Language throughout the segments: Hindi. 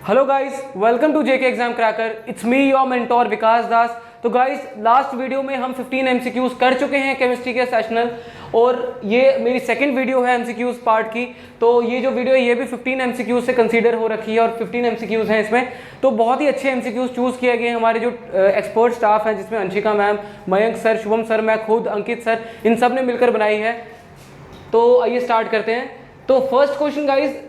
Hello guys, welcome to JK exam cracker. It's me your mentor Vikas Das. तो गाइस, लास्ट वीडियो में हम 15 एमसीक्यूज कर चुके हैं केमिस्ट्री के सेशनल, और ये मेरी सेकंड वीडियो है एमसीक्यूज पार्ट की। तो ये जो वीडियो है ये भी 15 एमसीक्यूज से कंसीडर हो रखी है और 15 एमसीक्यूज हैं इसमें। तो बहुत ही अच्छे एमसीक्यूज चूज किए गए हैं। हमारे जो एक्सपर्ट स्टाफ हैं, जिसमें Anshika ma'am, Mayank sir, Shubham sir, मैं खुद, अंकित सर, इन सब ने मिलकर बनाई है। तो आइए स्टार्ट करते हैं। तो first question guys,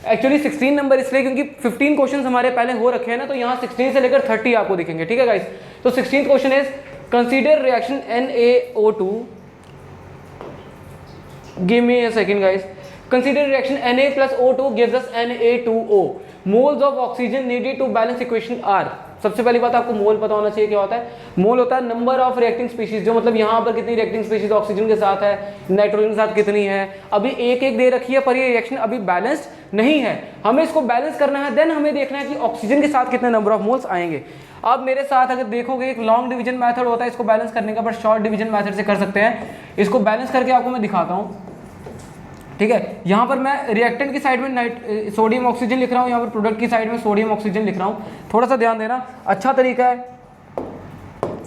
actually 16 number इसलिए क्योंकि 15 क्वेश्चन हमारे पहले हो रखे हैं ना, तो यहाँ 16 से लेकर 30 आपको दिखेंगे। ठीक है गाइस, तो 16th question is consider reaction NaO2, give me a second guys. Consider reaction Na plus O2 gives us Na2O. Moles of oxygen needed to balance equation are. सबसे पहली बात आपको मोल पता होना चाहिए क्या होता है। मोल होता है नंबर ऑफ रिएक्टिंग स्पीशीज, जो मतलब यहाँ पर कितनी रिएक्टिंग स्पीशीज ऑक्सीजन के साथ है, नाइट्रोजन के साथ कितनी है। अभी एक एक दे रखी है, पर ये रिएक्शन अभी बैलेंस्ड नहीं है। हमें इसको बैलेंस करना है, देन हमें देखना है कि ऑक्सीजन के साथ कितने नंबर ऑफ मोल्स आएंगे। अब मेरे साथ अगर देखोगे, एक लॉन्ग डिवीजन मेथड होता है इसको बैलेंस करने का, बट शॉर्ट डिवीजन मेथड से कर सकते हैं। इसको बैलेंस करके आपको मैं दिखाता हूँ। ठीक है, यहाँ पर मैं रिएक्टेंट की साइड में सोडियम ऑक्सीजन लिख रहा हूँ, यहाँ पर प्रोडक्ट की साइड में सोडियम ऑक्सीजन लिख रहा हूँ। थोड़ा सा ध्यान देना, अच्छा तरीका है।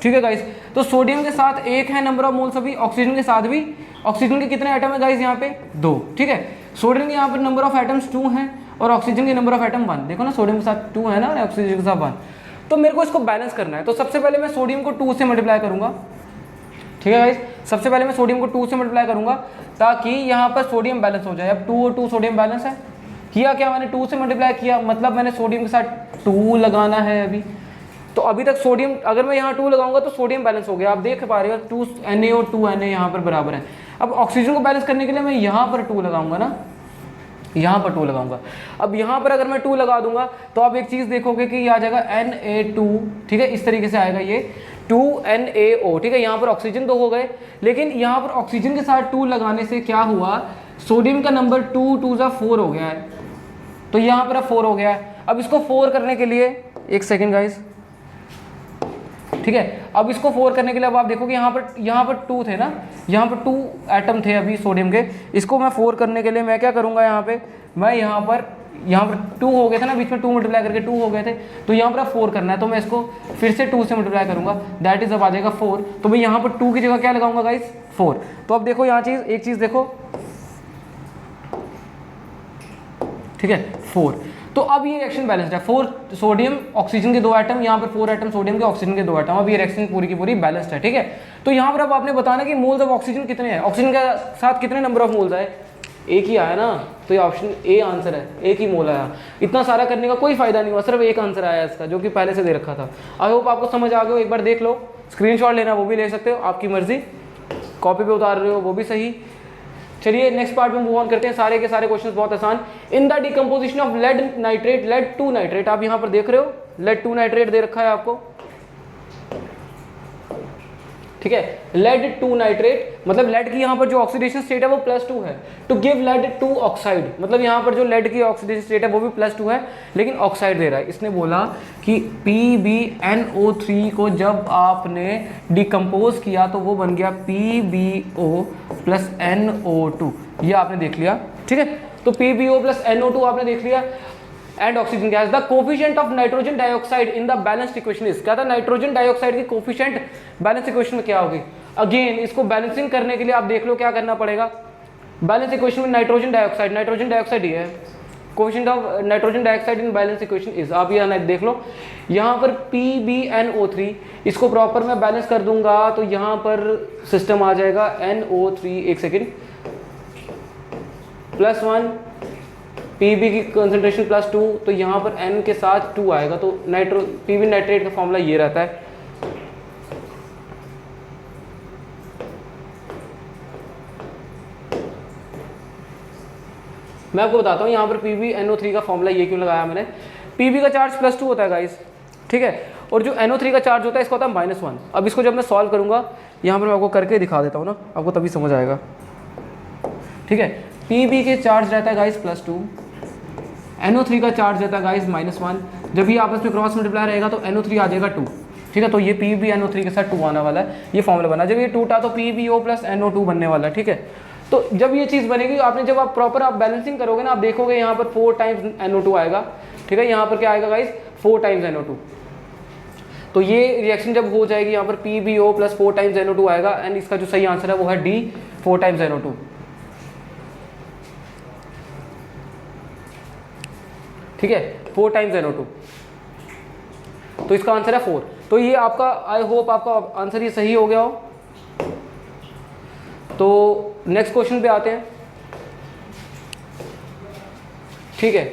ठीक है गाइस, तो सोडियम के साथ एक है नंबर ऑफ मोल्स, अभी ऑक्सीजन के साथ भी। ऑक्सीजन के कितने एटम है गाइस यहाँ पे? 2। ठीक है, सोडियम के यहाँ पर नंबर ऑफ एटम्स 2 हैं और ऑक्सीजन के नंबर ऑफ एटम 1। देखो ना, सोडियम के साथ 2 है ना, ऑक्सीजन के साथ 1। तो मेरे को इसको बैलेंस करना है। तो सबसे पहले मैं सोडियम को 2 से मल्टीप्लाई करूंगा। ठीक है गाइस, सबसे पहले मैं सोडियम को 2 से मल्टीप्लाई करूंगा ताकि यहाँ पर सोडियम बैलेंस हो जाए। अब 2 और 2 सोडियम बैलेंस है। किया क्या मैंने? 2 से मल्टीप्लाई किया, मतलब मैंने सोडियम के साथ 2 लगाना है अभी। तो अभी तक सोडियम, अगर मैं यहाँ 2 लगाऊंगा तो सोडियम बैलेंस हो गया। आप देख पा रहे हो 2 Na और 2 Na यहाँ पर बराबर है। अब ऑक्सीजन को बैलेंस करने के लिए मैं यहाँ पर 2 लगाऊंगा ना, यहाँ पर 2 लगाऊंगा। अब यहाँ पर अगर मैं 2 लगा दूंगा तो आप एक चीज़ देखोगे कि ये आ जाएगा Na2। ठीक है, इस तरीके से आएगा ये 2NaO। ठीक है, यहाँ पर ऑक्सीजन 2 हो गए, लेकिन यहाँ पर ऑक्सीजन के साथ 2 लगाने से क्या हुआ, सोडियम का नंबर 2 2 ज़ा 4 हो गया है। तो यहाँ पर अब 4 हो गया है। अब इसको 4 करने के लिए, एक सेकेंड गाइस, ठीक है, अब इसको 4 करने के लिए अब आप देखोगे यहाँ पर 2 थे ना, यहाँ पर 2 एटम थे अभी सोडियम के। इसको मैं 4 करने के लिए मैं क्या करूँगा, यहाँ पे मैं यहाँ पर 2 हो गए थे ना, बीच में 2 मल्टीप्लाई करके 2 हो गए थे। तो यहाँ पर अब 4 करना है, तो मैं इसको फिर से 2 से मल्टीप्लाई करूँगा, दैट इज अब आ जाएगा 4। तो मैं यहाँ पर 2 की जगह क्या लगाऊंगा गाइस? 4। तो अब देखो यहाँ एक चीज़ देखो, ठीक है, 4। तो अब ये रिएक्शन बैलेंस्ड है। 4 सोडियम ऑक्सीजन के 2 एटम, यहाँ पर 4 एटम सोडियम के, ऑक्सीजन के 2 एटम। अब ये रिएक्शन पूरी की पूरी बैलेंस्ड है। ठीक है, तो यहाँ पर अब आपने बताना कि मोल्स ऑफ ऑक्सीजन कितने हैं, ऑक्सीजन के साथ कितने नंबर ऑफ मोल्स आए। एक ही आया ना, तो ये ऑप्शन ए आंसर है, एक ही मोल आया। इतना सारा करने का कोई फायदा नहीं हुआ, सिर्फ एक आंसर आया इसका, जो कि पहले से दे रखा था। आई होप आपको समझ आ गया हो। एक बार देख लो, स्क्रीनशॉट लेना वो भी ले सकते हो, आपकी मर्जी। कॉपी पे उतार रहे हो वो भी सही। चलिए नेक्स्ट पार्ट में मूव ऑन करते हैं। सारे के सारे क्वेश्चंस बहुत आसान। In the decomposition of lead nitrate, lead 2 nitrate, आप यहाँ पर देख रहे हो लेड 2 नाइट्रेट दे रखा है आपको। ठीक है, लेड 2 नाइट्रेट, मतलब लेड की यहाँ पर जो ऑक्सीडेशन स्टेट है वो +2 है। टू गिव लेड 2 ऑक्साइड, मतलब यहाँ पर जो लेड की ऑक्सीडेशन स्टेट है वो भी +2 है, लेकिन ऑक्साइड दे रहा है। इसने बोला कि PbNO3 को जब आपने डिकम्पोज किया तो वो बन गया PbO + NO2। ये आपने देख लिया। ठीक है, तो PbO + NO2 आपने देख लिया। And oxygen gas, the coefficient of nitrogen dioxide in the balanced equation is, क्या था, नाइट्रोजन डाइऑक्साइड की कोफिशिएंट बैलेंस इक्वेशन में क्या होगी। अगेन इसको बैलेंसिंग करने के लिए आप देख लो क्या करना पड़ेगा। बैलेंस इक्वेशन में नाइट्रोजन डाइऑक्साइड ही है। Coefficient of nitrogen dioxide in balance equation is, आप ये देख लो। यहाँ पर PbNO3, इसको प्रॉपर मैं बैलेंस कर दूंगा तो यहाँ पर सिस्टम आ जाएगा NO3, एक सेकेंड, +1, Pb की कंसंट्रेशन +2, तो यहाँ पर N के साथ 2 आएगा, तो Pb नाइट्रेट का फॉर्मूला ये रहता है। मैं आपको बताता हूँ यहाँ पर PbNO3 का फॉर्मूला ये क्यों लगाया मैंने। Pb का चार्ज +2 होता है गाइस, ठीक है, और जो NO3 का चार्ज होता है इसका होता है -1। अब इसको जब मैं सॉल्व करूँगा, यहाँ पर मैं आपको करके दिखा देता हूँ ना, आपको तभी समझ आएगा। ठीक है, Pb के चार्ज रहता है गाइस +2, NO3 का चार्ज रहता है गाइस -1। जब ये आपस में क्रॉस मल्टीप्लाई रहेगा तो NO3 आ जाएगा 2। ठीक है, तो ये PbNO3 के साथ 2 आने वाला है, ये फॉर्मूला बना। जब ये 2 था तो PbO + NO2 बनने वाला है। ठीक है, तो जब ये चीज़ बनेगी, आपने जब आप प्रॉपर आप बैलेंसिंग करोगे ना, आप देखोगे यहाँ पर 4 टाइम्स NO2 आएगा। ठीक है, यहाँ पर क्या आएगा गाइस 4 टाइम्स NO2। तो ये रिएक्शन जब हो जाएगी यहाँ पर PbO प्लस 4 टाइम्स NO2 आएगा, एंड इसका जो सही आंसर है वो है D 4 टाइम्स NO2। ठीक है, 4 टाइम्स NO2, तो इसका आंसर है 4। तो ये आपका, आई होप आपका आंसर ये सही हो गया हो। तो नेक्स्ट क्वेश्चन पे आते हैं। ठीक है,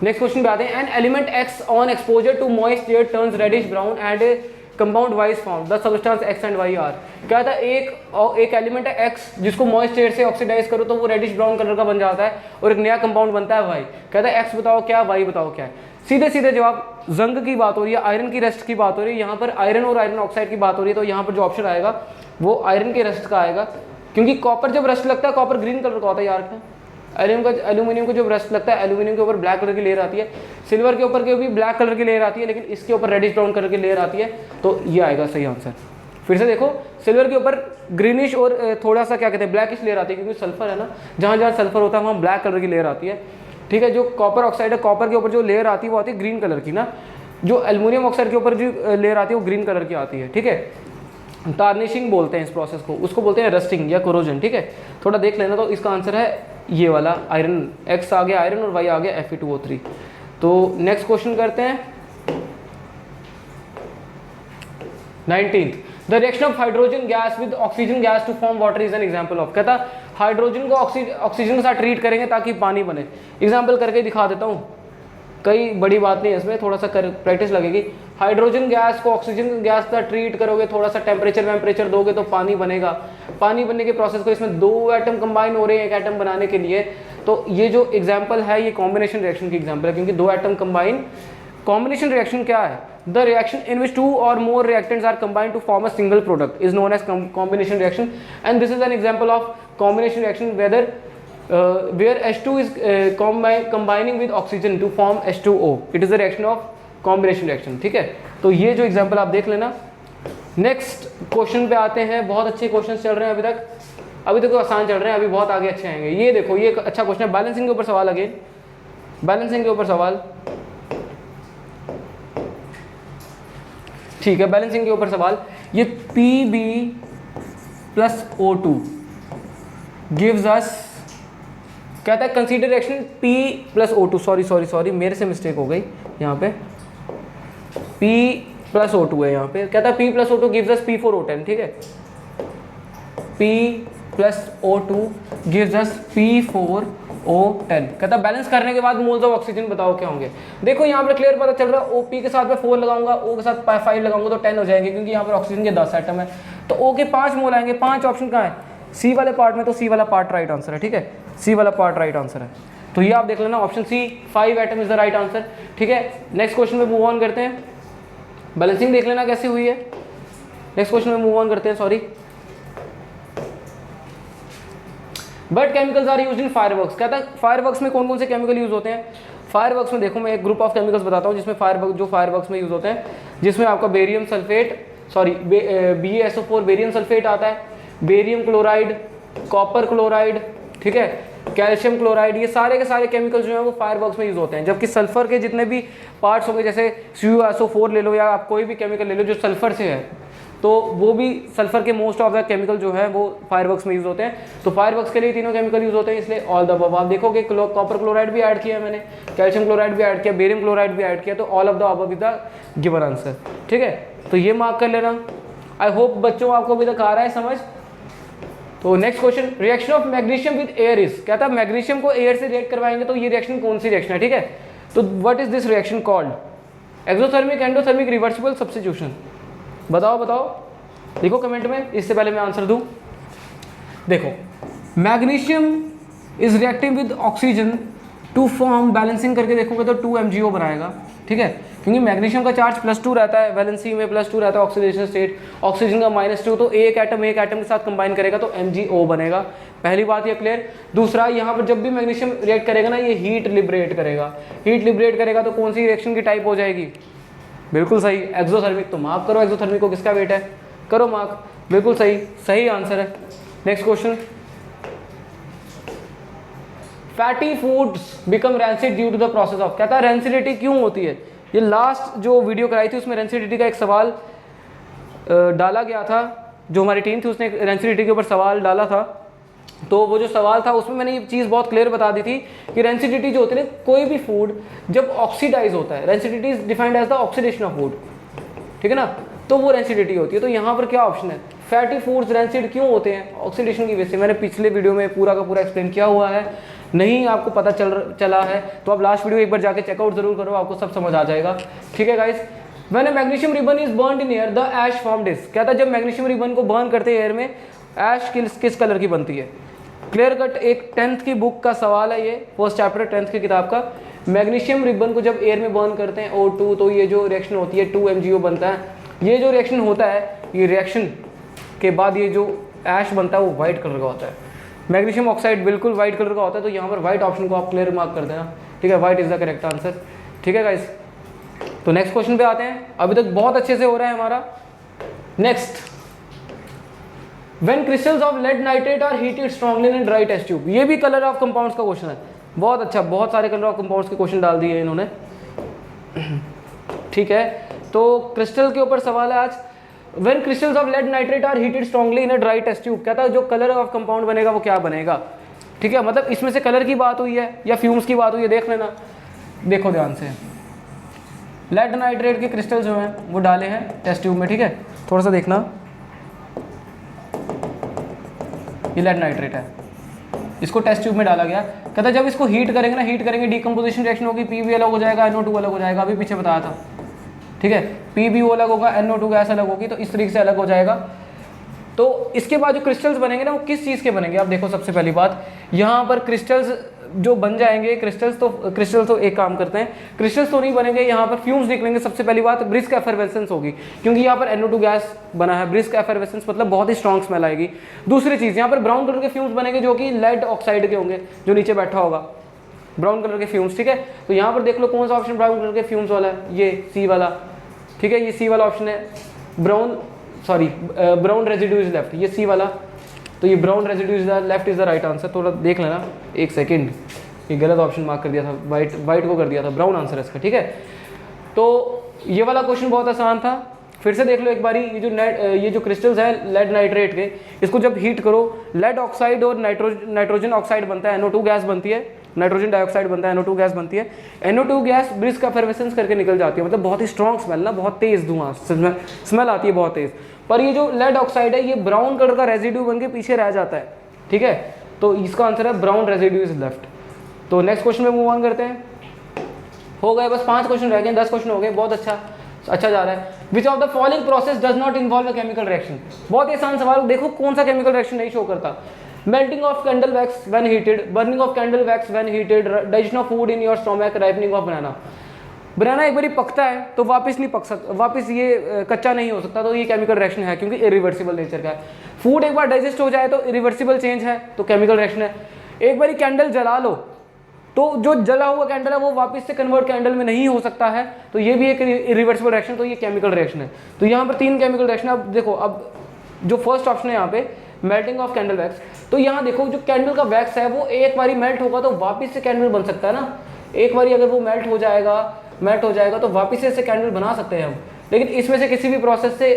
नेक्स्ट क्वेश्चन पे आते हैं। An element X on exposure to moist air turns reddish brown and compound Y is form the substance X and Y are. क्या था, एक एलिमेंट है X जिसको मॉइस्ट एयर से ऑक्सीडाइज करो तो वो रेडिश ब्राउन कलर का बन जाता है, और एक नया कंपाउंड बनता है Y। कहता है X बताओ क्या, Y बताओ क्या है। सीधे सीधे जवाब, जंग की बात हो रही है, आयरन की रस्ट की बात हो रही है, यहाँ पर आयरन और आयरन ऑक्साइड की बात हो रही है, तो यहाँ पर जो ऑप्शन आएगा वो आयरन के रस्ट का आएगा, क्योंकि कॉपर जब रस्ट लगता है, कॉपर ग्रीन कलर का होता है यार। एल्यूमिनियम को जब रस्ट लगता है, एल्यूमिनियम के ऊपर ब्लैक कलर की लेयर आती है, सिल्वर के ऊपर के भी ब्लैक कलर की लेयर आती है, लेकिन इसके ऊपर रेडिश ब्राउन कलर की लेयर आती है, तो ये आएगा सही आंसर। फिर से देखो, सिल्वर के ऊपर ग्रीनिश और थोड़ा सा क्या कहते हैं ब्लैकिश लेयर आती है, क्योंकि सल्फर है ना, जहाँ जहाँ सल्फर होता है वहाँ ब्लैक कलर की लेयर आती है। ठीक है, जो कॉपर ऑक्साइड है, कॉपर के ऊपर जो लेयर आती है वो आती है ग्रीन कलर की ना, जो एल्यूमिनियम ऑक्साइड के ऊपर जो लेयर आती है वो ग्रीन कलर की आती है। ठीक है, टार्निशिंग बोलते हैं इस प्रोसेस को, उसको बोलते हैं रस्टिंग या कोरोजन। ठीक है, थोड़ा देख लेना। तो इसका आंसर है ये वाला आयरन, X आ गया आयरन और Y आ गया Fe2O3। तो नेक्स्ट क्वेश्चन करते हैं 19th। The reaction of hydrogen gas with oxygen gas to form water is an example of. कहता हाइड्रोजन को ऑक्सीजन के साथ ट्रीट करेंगे ताकि पानी बने। एग्जाम्पल करके दिखा देता हूँ, कई बड़ी बात नहीं है इसमें, थोड़ा सा प्रैक्टिस लगेगी। हाइड्रोजन गैस को ऑक्सीजन गैस का ट्रीट करोगे, थोड़ा सा टेम्परेचर दोगे तो पानी बनेगा। पानी बनने के प्रोसेस को, इसमें 2 एटम कंबाइन हो रहे हैं एक एटम बनाने के लिए, तो ये जो एग्जांपल है ये कॉम्बिनेशन रिएक्शन की एग्जांपल है, क्योंकि 2 एटम कंबाइन। कॉम्बिनेशन रिएक्शन क्या है, द रिएक्शन इन विच 2 और more reactants are combined to form a single product is known as combination reaction, and this is an example of combination reaction whether where H2 is combining with oxygen to form H2O. It is a reaction of combination reaction. ठीक है, तो ये जो एग्जांपल आप देख लेना। नेक्स्ट क्वेश्चन पे आते हैं। बहुत अच्छे क्वेश्चन चल रहे हैं अभी तक तो आसान चल रहे हैं, अभी बहुत आगे अच्छे आएंगे। ये देखो, ये एक अच्छा क्वेश्चन है, बैलेंसिंग के ऊपर सवाल। अगेन बैलेंसिंग के ऊपर सवाल। ठीक है, बैलेंसिंग के ऊपर सवाल। ये Pb plus O2 gives us, कहता है consider reaction P plus O2, sorry मेरे से मिस्टेक हो गई यहाँ पे, P प्लस O2 है यहाँ पे। कहता है P plus O2 gives us P4O10। ठीक है, P plus O2 gives us P4O10। कहता है बैलेंस करने के बाद मोल्स ऑफ ऑक्सीजन बताओ क्या होंगे। देखो यहाँ पर क्लियर पता चल रहा है, OP के साथ मैं 4 लगाऊंगा, O के साथ 5 लगाऊंगा तो 10 हो जाएंगे, क्योंकि यहाँ पर ऑक्सीजन के 10 एटम है, तो O के 5 मोल आएंगे। 5 ऑप्शन कहाँ है, सी वाले पार्ट में, तो सी वाला पार्ट राइट आंसर है। ठीक है, सी वाला पार्ट राइट आंसर है, तो ये आप देख लेना, option C 5 atom is the right answer. ठीक है, नेक्स्ट क्वेश्चन में मूव ऑन करते हैं। बैलेंसिंग देख लेना कैसे हुई है। नेक्स्ट क्वेश्चन में मूव ऑन करते हैं, sorry. But chemicals are used in fireworks. कहता है फायरवर्क्स में कौन कौन से केमिकल यूज होते हैं। फायरवर्क्स में देखो, मैं एक ग्रुप ऑफ केमिकल्स बताता हूँ जिसमें फायरवर्क्स में यूज होते हैं, जिसमें आपका barium sulphate, sorry BaSO4 barium sulphate आता है, बेरियम क्लोराइड, कॉपर क्लोराइड, ठीक है, कैल्शियम क्लोराइड, ये सारे के सारे केमिकल्स जो हैं वो फायरवर्क्स में यूज होते हैं। जबकि सल्फर के जितने भी पार्ट्स होंगे, जैसे CuSO4 ले लो या आप कोई भी केमिकल ले लो जो सल्फर से है, तो वो भी सल्फर के मोस्ट ऑफ द केमिकल जो है वो फायरवर्क्स में यूज होते हैं। तो फायरवर्क्स के लिए तीनों केमिकल यूज होते हैं, इसलिए ऑल द अबव। आप देखोगे कॉपर क्लोराइड भी ऐड किया है मैंने, कैल्शियम क्लोराइड भी ऐड किया, बेरियम क्लोराइड भी ऐड किया, तो all of the above is the given answer. ठीक है, तो ये मार्क कर लेना। आई होप बच्चों आपको अभी तक आ रहा है समझ। तो next question, reaction of magnesium with air is. कहता है मैग्नीशियम को एयर से रिएक्ट करवाएंगे तो ये रिएक्शन कौन सी रिएक्शन है। ठीक है, तो what is this reaction called, exothermic, endothermic, reversible substitution. बताओ देखो कमेंट में, इससे पहले मैं आंसर दूं। देखो, magnesium is reacting with oxygen to form, balancing करके देखोगे तो 2 MgO बनाएगा। ठीक है, क्योंकि मैग्नीशियम का चार्ज +2 रहता है, वैलेंसी में +2 रहता है ऑक्सीडेशन स्टेट, ऑक्सीजन का -2, तो एक एटम के साथ कंबाइन करेगा तो MgO बनेगा। पहली बात ये क्लियर। दूसरा, यहाँ पर जब भी मैग्नीशियम रिएक्ट करेगा ना, ये हीट लिबरेट करेगा, तो कौन सी रिएक्शन की टाइप हो जाएगी। बिल्कुल सही, एक्सोथर्मिक। तो मार्क करो एक्सोथर्मिक को, किसका वेट है, करो मार्क। बिल्कुल सही आंसर है। Next question, fatty foods become rancid due to the process of, कहता है रैंसिडिटी क्यों होती है। ये लास्ट जो वीडियो कराई थी उसमें रैंसिडिटी का एक सवाल डाला गया था, जो हमारी टीम थी उसने रैंसिडिटी के ऊपर सवाल डाला था। तो वो जो सवाल था उसमें मैंने ये चीज़ बहुत क्लियर बता दी थी कि रैंसिडिटी जो होती है, कोई भी फूड जब ऑक्सीडाइज होता है, rancidity is defined as the oxidation of food, ठीक है ना, तो वो रैंसिडिटी होती है। तो यहाँ पर क्या ऑप्शन है, फैटी फूड्स रैंसिड क्यों होते हैं, ऑक्सीडेशन की वजह से। मैंने पिछले वीडियो में पूरा का पूरा एक्सप्लेन किया हुआ है, नहीं आपको पता चला है तो आप लास्ट वीडियो एक बार जाके चेकआउट जरूर करो, आपको सब समझ आ जाएगा, ठीक है guys. When a magnesium ribbon is burned in air the ash formed is, कहता है जब मैग्नीशियम रिबन को बर्न करते हैं एयर में, ऐश किस कलर की बनती है। क्लियर कट एक 10th की बुक का सवाल है, ये फर्स्ट चैप्टर 10th की किताब का। मैग्नीशियम रिबन को जब एयर में बर्न करते हैं O2, तो ये जो रिएक्शन होती है 2MgO बनता है। ये जो रिएक्शन होता है, ये रिएक्शन के बाद ये जो ऐश बनता है वो वाइट कलर का होता है। मैग्नीशियम ऑक्साइड बिल्कुल वाइट कलर का होता है, तो यहाँ पर वाइट ऑप्शन को आप क्लियर मार्क कर देना, ठीक है, white is the correct answer, ठीक है गाइस। तो नेक्स्ट क्वेश्चन पे आते हैं, अभी तक बहुत अच्छे से हो रहा है हमारा। Next, when crystals of lead nitrate are heated strongly in dry test tube, ये भी कलर ऑफ कंपाउंड्स का क्वेश्चन है, बहुत अच्छा, बहुत सारे कलर ऑफ कंपाउंड्स के क्वेश्चन डाल दिए इन्होंने, ठीक है। तो क्रिस्टल के ऊपर सवाल है आज। When crystals of lead nitrate are heated strongly in a dry test tube, कहता है जो कलर ऑफ कंपाउंड बनेगा वो क्या बनेगा, ठीक है। मतलब इसमें से कलर की बात हुई है या फ्यूम्स की बात हुई है, देख लेना, देखो ध्यान से। लेड नाइट्रेट के क्रिस्टल जो हैं वो डाले हैं टेस्ट ट्यूब में, ठीक है, थोड़ा सा देखना, ये लेड नाइट्रेट है, इसको टेस्ट ट्यूब में डाला गया। कहता है जब इसको हीट करेंगे ना, हीट करेंगे, डिकम्पोजिशन रिएक्शन होगी, Pb अलग हो जाएगा, NO2 अलग हो जाएगा, अभी पीछे बताया था, ठीक है, PbO अलग होगा, NO2 गैस अलग होगी, तो इस तरीके से अलग हो जाएगा। तो इसके बाद जो क्रिस्टल्स बनेंगे ना वो किस चीज़ के बनेंगे, आप देखो सबसे पहली बात, यहाँ पर क्रिस्टल्स जो बन जाएंगे, क्रिस्टल्स तो एक काम करते हैं, क्रिस्टल्स तो नहीं बनेंगे, यहाँ पर फ्यूम्स निकलेंगे। सबसे पहली बात ब्रिस्क एफरवेसेंस होगी, क्योंकि यहाँ पर NO2 गैस बना है, ब्रिस्क एफरवेसेंस मतलब बहुत ही स्ट्रॉन्ग स्मेल आएगी। दूसरी चीज़, यहाँ पर ब्राउन कलर के फ्यूम्स बनेंगे जो कि लेड ऑक्साइड के होंगे, जो नीचे बैठा होगा, ब्राउन कलर के फ्यूम्स, ठीक है। तो यहाँ पर देख लो कौन सा ऑप्शन ब्राउन कलर के फ्यूम्स वाला है, ये सी वाला, ठीक है, ये सी वाला ऑप्शन है। ब्राउन रेजिड्यू इज लेफ्ट, ये सी वाला, तो ये brown residue is the left is the right answer. थोड़ा देख लेना, एक सेकेंड, ये गलत ऑप्शन मार्क कर दिया था, वाइट को कर दिया था, ब्राउन आंसर है इसका, ठीक है। तो ये वाला क्वेश्चन बहुत आसान था, फिर से देख लो एक बारी। ये जो क्रिस्टल्स हैं लेड नाइट्रेट के, इसको जब हीट करो, लेड ऑक्साइड और नाइट्रोजन ऑक्साइड बनता है, NO2 गैस बनती है, नाइट्रोजन डाइऑक्साइड बनता है, NO2 गैस बनती है। NO2 गैस ब्रिस्क एफरवेसेंस करके निकल जाती है, मतलब बहुत ही स्ट्रॉन्ग स्मेल ना, बहुत तेज धुआं स्मेल आती है, बहुत तेज। पर ये जो लेड ऑक्साइड है ये ब्राउन कलर का रेजिड्यू बन के पीछे रह जाता है, ठीक है। तो इसका आंसर है ब्राउन रेजिड्यू इज लेफ्ट। तो नेक्स्ट क्वेश्चन में मूव ऑन करते हैं। हो गए बस 5 क्वेश्चन रह गए, 10 क्वेश्चन हो गए, बहुत अच्छा जा रहा है। Which of the following process does not involve a chemical reaction, बहुत ही आसान सवाल, देखो कौन सा केमिकल रिएक्शन नहीं शो करता। Melting of candle wax when heated, burning of candle wax when heated, digestion of food in your stomach, ripening of बनाना एक बारी पकता है तो वापस नहीं पक सकता, वापस ये कच्चा नहीं हो सकता, तो ये केमिकल रिएक्शन है क्योंकि इरिवर्सिबल नेचर का है। फूड एक बार डाइजेस्ट हो जाए तो इरिवर्सिबल चेंज है, तो केमिकल रिएक्शन है। एक बारी कैंडल जला लो तो जो जला हुआ कैंडल है वो वापस से कन्वर्ट कैंडल में नहीं हो सकता है, तो ये भी एक इरिवर्सिबल रिएक्शन, तो ये केमिकल रिएक्शन है। तो यहाँ पर 3 केमिकल रिएक्शन। अब देखो, अब जो फर्स्ट ऑप्शन है यहाँ पे मेल्टिंग ऑफ कैंडल वैक्स, तो यहाँ देखो जो कैंडल का वैक्स है वो एक बारी मेल्ट होगा तो वापस से कैंडल बन सकता है ना, एक बारी अगर वो मेल्ट हो जाएगा तो वापस से कैंडल बना सकते हैं हम, लेकिन इसमें से किसी भी प्रोसेस से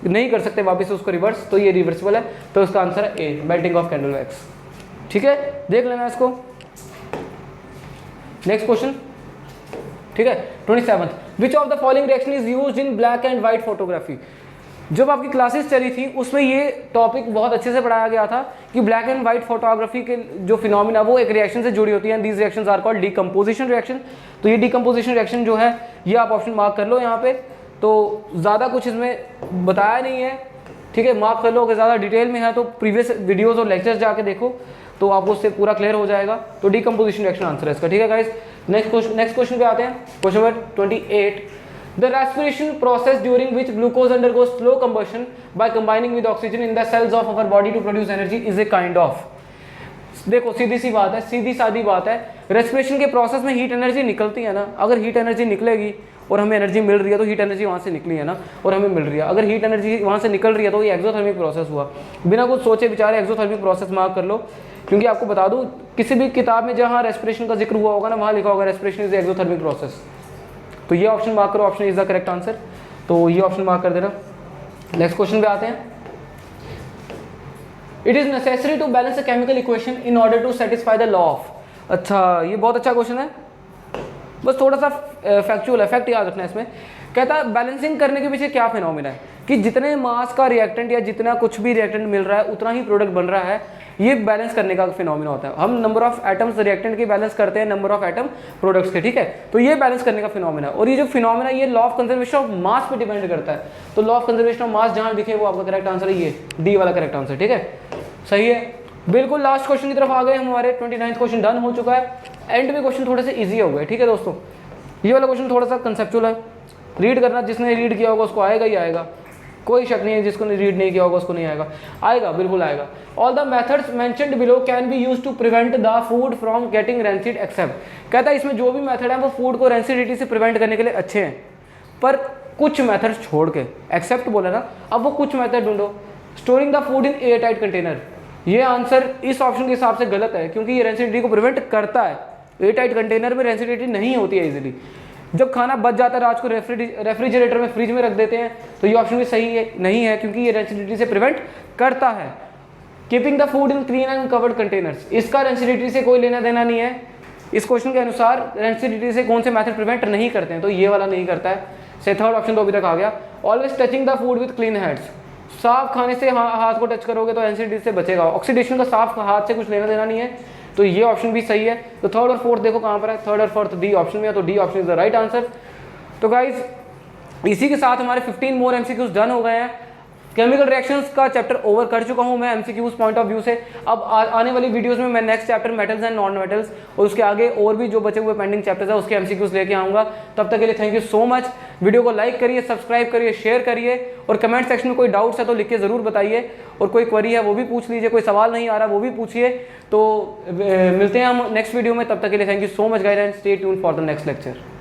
नहीं कर सकते वापस उसको रिवर्स, तो ये रिवर्सिबल है, तो इसका आंसर है ए, मेल्टिंग ऑफ कैंडल वैक्स, ठीक है, देख लेना इसको। नेक्स्ट क्वेश्चन, ठीक है, 27th, which of the following reaction is used in black and white photography. जब आपकी क्लासेस चली थी उसमें ये टॉपिक बहुत अच्छे से पढ़ाया गया था कि ब्लैक एंड व्हाइट फोटोग्राफी के जो फिनोमिना वो एक रिएक्शन से जुड़ी होती है, these reactions are called decomposition reaction. तो ये डिकम्पोजिशन रिएक्शन जो है ये आप ऑप्शन मार्क कर लो यहाँ पे, तो ज़्यादा कुछ इसमें बताया नहीं है, ठीक है, मार्क कर लो। अगर ज़्यादा डिटेल में है तो प्रीवियस वीडियोज़ और लेक्चर्स जाके देखो तो आपको उससे पूरा क्लियर हो जाएगा। तो डिकम्पोजिशन रिएक्शन आंसर है इसका, ठीक है गाइस। नेक्स्ट क्वेश्चन पे आते हैं, question number 28। The respiration process during which glucose undergoes slow combustion by combining with oxygen in the cells of our body to produce energy is a kind of। देखो सीधी सी बात है, सीधी सादी बात है, रेस्पिरेशन के प्रोसेस में हीट एनर्जी निकलती है ना, अगर हीट एनर्जी निकलेगी और हमें एनर्जी मिल रही है तो हीट एनर्जी वहाँ से निकली है ना और हमें मिल रही है, अगर हीट एनर्जी वहाँ से निकल रही है तो ये एक्सोथर्मिक प्रोसेस हुआ। बिना कुछ सोचे विचारे एक्सोथर्मिक प्रोसेस मार्क कर लो, क्योंकि आपको बता दूँ किसी भी किताब में जहाँ रेस्पिरेशन का जिक्र हुआ होगा ना वहाँ लिखा होगा रेस्पिरेशन इज एक्सोथर्मिक प्रोसेस। तो ये ऑप्शन मार्क करो, option is the correct answer. तो ये ऑप्शन मार्क कर देना। नेक्स्ट क्वेश्चन पे आते हैं। It is necessary to balance a chemical equation in order to satisfy the law of. अच्छा, ये बहुत अच्छा क्वेश्चन है, बस थोड़ा सा फैक्चुअल है, फैक्ट याद रखना है इसमें। कहता है बैलेंसिंग करने के पीछे क्या फिनोमिना है कि जितने मास का रिएक्टेंट या जितना कुछ भी रिएक्टेंट मिल रहा है उतना ही प्रोडक्ट बन रहा है, ये बैलेंस करने का फिनोमिना होता है। हम नंबर ऑफ एटम्स रिएक्टेंट की बैलेंस करते हैं नंबर ऑफ एटम प्रोडक्ट्स के, ठीक है। तो ये बैलेंस करने का फिनोमिना, और ये जो फिनोमिना ये law of conservation of mass पे डिपेंड करता है। तो law of conservation of mass जहाँ दिखे वो आपका करेक्ट आंसर है, ये डी वाला करेक्ट आंसर, ठीक है, सही है बिल्कुल। लास्ट क्वेश्चन की तरफ आ गए हमारे, 29वां क्वेश्चन डन हो चुका है। एंड में क्वेश्चन थोड़े से ईजी हो गए, ठीक है दोस्तों। ये वाला क्वेश्चन थोड़ा सा कंसेप्चुअल है, रीड करना, जिसने रीड किया होगा उसको आएगा ही आएगा, कोई शक नहीं है, जिसको रीड नहीं किया होगा उसको नहीं आएगा, आएगा बिल्कुल आएगा। All the methods mentioned below can be used to prevent the food from getting rancid except. कहता है इसमें जो भी मेथड है वो फूड को रेंसिडिटी से प्रिवेंट करने के लिए अच्छे हैं, पर कुछ मेथड्स छोड़ के, एक्सेप्ट बोला ना, अब वो कुछ मेथड ढूंढो। Storing the food in air tight container, ये आंसर इस ऑप्शन के हिसाब से गलत है, क्योंकि ये रेंसिडिटी को प्रिवेंट करता है। एयर टाइट कंटेनर में रेंसिडिटी नहीं होती है इजीली। जब खाना बच जाता है रात को रेफ्रिजरेटर में, फ्रिज में रख देते हैं, तो ये ऑप्शन भी सही है नहीं है, क्योंकि ये रेंसिडिटी से प्रिवेंट करता है। Keeping the food in clean and covered containers, इसका रेंसिडिटी से कोई लेना देना नहीं है। इस क्वेश्चन के अनुसार रेंसिडिटी से कौन से मेथड प्रिवेंट नहीं करते हैं, तो ये वाला नहीं करता है। से थर्ड ऑप्शन तो अभी तक आ गया। Always touching the food with clean hands, साफ खाने से हाथ को टच करोगे तो रेंसिडिटी से बचेगा। ऑक्सीडेशन का साफ हाथ से कुछ लेना देना नहीं है, तो ये ऑप्शन भी सही है। तो थर्ड और फोर्थ देखो कहाँ पर है, थर्ड और फोर्थ डी ऑप्शन में है, तो D option is the right answer. तो गाइज इसी के साथ हमारे 15 मोर एमसीक्यूज डन हो गए हैं। केमिकल रिएक्शंस का चैप्टर ओवर कर चुका हूं मैं एमसीक्यूज पॉइंट ऑफ व्यू से। अब आने वाली वीडियोस में मैं next chapter metals and non metals और उसके आगे और भी जो बचे हुए पेंडिंग चैप्टर्स है उसके एमसीक्यूज लेके आऊंगा। तब तक के लिए thank you so much. Video को लाइक करिए, सब्सक्राइब करिए, शेयर करिए, और कमेंट सेक्शन में कोई डाउट्स है तो लिख के ज़रूर बताइए, और कोई क्वेरी है वो भी पूछ लीजिए, कोई सवाल नहीं आ रहा वो भी पूछिए। तो मिलते हैं हम नेक्स्ट वीडियो में, तब तक के लिए thank you so much guys and stay tuned for the next lecture.